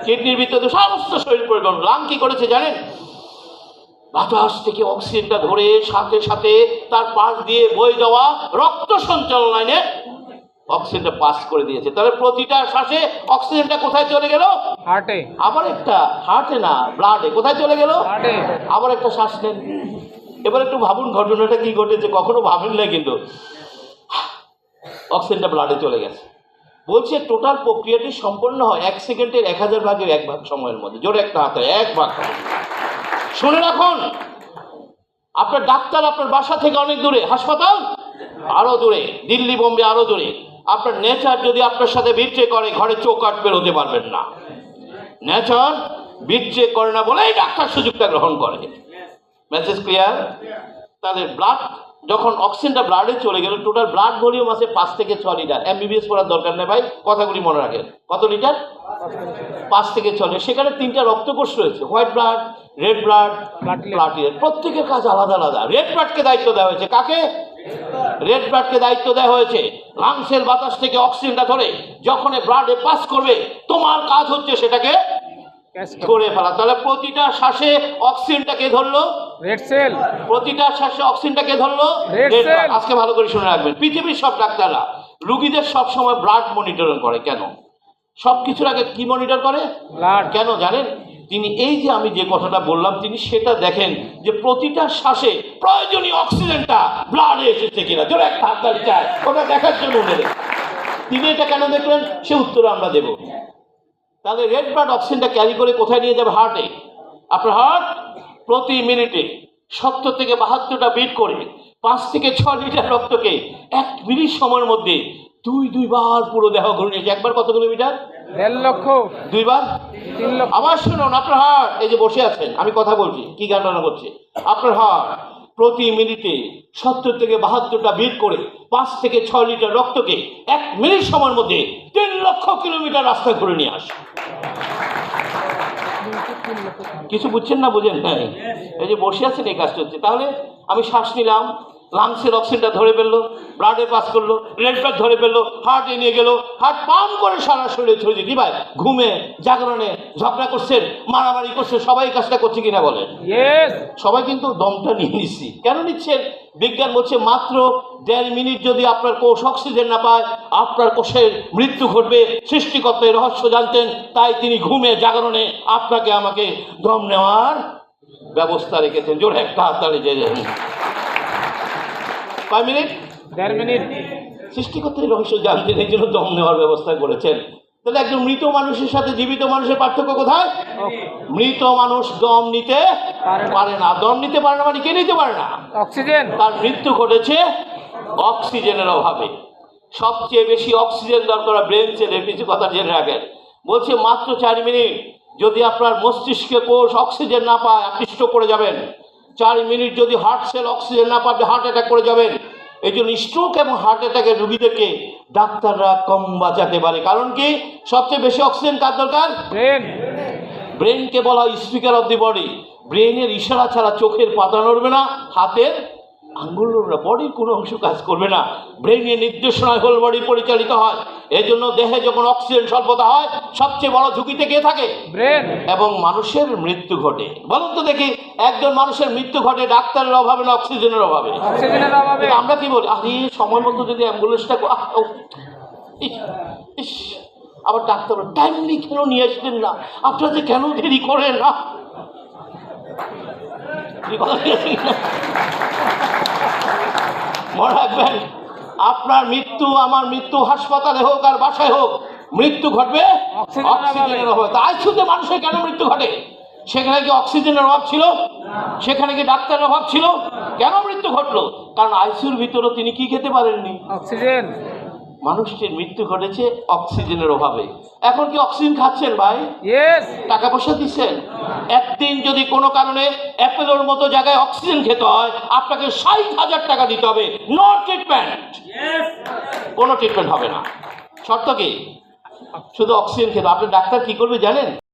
কিডনির ভিতরে সমস্ত শরীর পরিবর্তন। লাং কি করেছে জানেন? বাতাস থেকে অক্সিজেনটা ধরে সাথে সাথে তার পাশ দিয়ে বয়ে যাওয়া রক্ত সঞ্চালন লাইনে অক্সিজেনটা পাস করে দিয়েছে। তাহলে প্রতিটা শ্বাসে অক্সিজেনটা কোথায় চলে গেল? হার্টে। আবার একটা হার্টে না, ব্লাডে। কোথায় চলে গেল? হার্টে। আবার একটা শ্বাস নেন। এবার একটু ভাবুন ঘটনাটা কি ঘটেছে, কখনো ভাবেন না কিন্তু। অক্সিজেনটা ব্লাডে চলে গেছে। বলছে টোটাল প্রক্রিয়াটি সম্পন্ন হয় 1 সেকেন্ডের 1000 ভাগের 1 ভাগ সময়ের মধ্যে। জোরে একটা হাতে 1 ভাগ। শুনে রাখুন, আপনার ডাক্তার আপনার বাসা থেকে অনেক দূরে, হাসপাতাল আরো দূরে, দিল্লি বোম্বে আরো দূরে। আপনার নেচার যদি আপনার সাথে বিট্রে করে, ঘরে চৌকাঠ পেরোতে পারবেন না। নেচার বিট্রে করে না বলেই ডাক্তার সুযোগটা গ্রহণ করে। Message clear? তাহলে ব্লাড যখন অক্সিজেনটা ব্লাডে চলে গেল, টোটাল ব্লাড ভলিউম আছে 5 থেকে 6 লিটার। এমবিবিএস পড়ার দরকার নেই ভাই, কথাগুলি মনে রাখেন। কত লিটার? 5 থেকে 6 লিটার। সেখানে 3টা রক্তকোষ রয়েছে, white blood, red blood, platelet. প্রত্যেকের কাজ আলাদা আলাদা। রেড ব্লাডকে দায়িত্ব দেওয়া হয়েছে কাকে? রেড ব্লাডকে দায়িত্ব দেওয়া হয়েছে লাংসের বাতাস থেকে অক্সিজেনটা ধরে যখন ব্লাডে পাস করবে, তোমার কাজ হচ্ছে সেটাকে ধরে ফেলা। তাহলে প্রতিটা শ্বাসে অক্সিজেনটাকে ধরলো রেড সেল। প্রতিটা শ্বাসে অক্সিজেনটাকে ধরলো রেড সেল। আজকে ভালো করে শুনে রাখবেন, পৃথিবীর সব ডাক্তাররা রোগীদের সব সময় ব্লাড মনিটরিং করে। কেন? সবকিছুর আগে কি মনিটর করে? ব্লাড। কেন জানেন? তিনি এই যে আমি যে কথাটা বললাম, তিনি সেটা দেখেন যে প্রতিটা শ্বাসে প্রয়োজনীয় অক্সিজেনটা ব্লাডে এসেছে কিনা। জোরে একটা হাততালি চাই ওটা দেখার জন্য। তিনি এটা কেন দেখলেন সে উত্তর আমরা দেব। তাহলে রেড ব্লাড অক্সিজেনটা ক্যারি করে কোথায় নিয়ে যাবে? হার্টে। আপনার হার্ট প্রতি মিনিটে 70 থেকে 72টা বিট করে 5 থেকে 6 লিটার রক্তকে 1 মিনিট সময়ের মধ্যে 2 বার পুরো দেহ ঘুরে নিয়েছে। একবার কত কিলোমিটার? 1.5 লক্ষ। 2 বার? 3 লক্ষ। আবার শুনুন, আপনার হার্ট এই যে বসে আছেন, আমি কথা বলছি, কি গান করছে? আপনার হার্ট প্রতি মিনিটে 70 থেকে 72টা বিট করে 5 থেকে 6 লিটার রক্তকে 1 মিনিট সময়ের মধ্যে 3 লক্ষ কিলোমিটার রাস্তা ঘুরে নিয়ে আসে। কিছু বুঝছেন না? বুঝেন? হ্যাঁ, এই যে বসে আছেন এই কাজটা হচ্ছে। তাহলে আমি শ্বাস নিলাম, লাংসের অক্সিজেনটা ধরে ফেললো, ব্লাডে পাস করলো, রেড ব্লাড ধরে ফেললো, হার্টে নিয়ে গেল, হার্ট পাম্প করে সারা শরীরে ছড়িয়ে দিই। ভাই ঘুমে জাগরণে ঝগড়া করছেন, মারামারি করছেন, সবাই কাজটা করছে কিনা বলেন? সবাই কিন্তু দমটা নিয়ে নিচ্ছি। কেন নিচ্ছেন? বিজ্ঞান বলছে মাত্র 1.5 মিনিট যদি আপনার কোষ অক্সিজেন না পায়, আপনার কোষের মৃত্যু ঘটবে। সৃষ্টিকর্তা এই রহস্য জানতেন, তাই তিনি ঘুমে জাগরণে আপনাকে আমাকে দম নেওয়ার ব্যবস্থা রেখেছেন। জোরে একটা হাততালি দিয়ে যান। কয় মিনিট? 1.5 মিনিট। সৃষ্টিকর্তা এই রহস্য জানতেন, এই জন্য দম নেওয়ার ব্যবস্থা করেছেন। তাহলে একজন মৃত মানুষের সাথে জীবিত মানুষের পার্থক্য কোথায়? মৃত মানুষ দম নিতে পারে না। দম নিতে পারে না মানে কে নিতে পারে না? অক্সিজেন। তার মৃত্যু ঘটেছে অক্সিজেনের অভাবে। সবচেয়ে বেশি অক্সিজেন দরকার ব্রেন সেলের। কিছু কথা জেনে রাখেন। বলছে মাত্র 4 মিনিট যদি আপনার মস্তিষ্কে কোষ অক্সিজেন না পায়, আপনি স্ট্রোক করে যাবেন। 4 মিনিট যদি হার্ট সেল অক্সিজেন না পাবে, হার্ট অ্যাটাক করে যাবেন। এই জন্য স্ট্রোক এবং হার্ট অ্যাটাকের রোগীদেরকে ডাক্তাররা কম বাঁচাতে পারে। কারণ কি? সবচেয়ে বেশি অক্সিজেন কার দরকার? ব্রেন। ব্রেনকে বলা হয় স্পিকার অফ দি বডি। ব্রেনের ইশারা ছাড়া চোখের পাতা নড়বে না, হাতের আঙ্গুল নড়বে না, বডির কোনো অংশ কাজ করবে না। ব্রেনের নির্দেশনায় হোল বডি পরিচালিত হয়। এই জন্য দেহে যখন অক্সিজেন স্বল্পতা হয়, সবচেয়ে বড় ঝুঁকিতে কে থাকে? ব্রেন। এবং মানুষের মৃত্যু ঘটে। বলুন তো দেখি, একজন মানুষের মৃত্যু ঘটে ডাক্তারের অভাবে না অক্সিজেনের অভাবে? অক্সিজেনের অভাবে। আমরা কি বলি? আরে সময় মতো যদি অ্যাম্বুলেন্সটা, আবার ডাক্তার টাইমলি কেন নিয়ে আসলেন না? আপনারা যে কেন দেরি করেন না? মনে রাখবেন, আপনার মৃত্যু আমার মৃত্যু হাসপাতালে হোক আর বাসায় হোক, মৃত্যু ঘটবে অক্সিজেনের অভাবে। আইসিইউতে মানুষের কেন মৃত্যু ঘটে? সেখানে কি অক্সিজেনের অভাব ছিল? সেখানে কি ডাক্তারের অভাব ছিল? কেন মৃত্যু ঘটলো? কারণ আইসিইউর ভিতরে তিনি কি খেতে পারেননি? অক্সিজেন। মানুষটির মৃত্যু ঘটেছে অক্সিজেনের অভাবে। এখন কি অক্সিজেন খাচ্ছেন ভাই? টাকা পয়সা দিচ্ছেন? একদিন যদি কোনো কারণে অ্যাপেলোর মতো জায়গায় অক্সিজেন খেতে হয়, আপনাকে 60,000 টাকা দিতে হবে। No treatment. কোনো ট্রিটমেন্ট হবে না। শর্ত কি? শুধু অক্সিজেন খেতে। আপনি ডাক্তার কি করবে জানেন?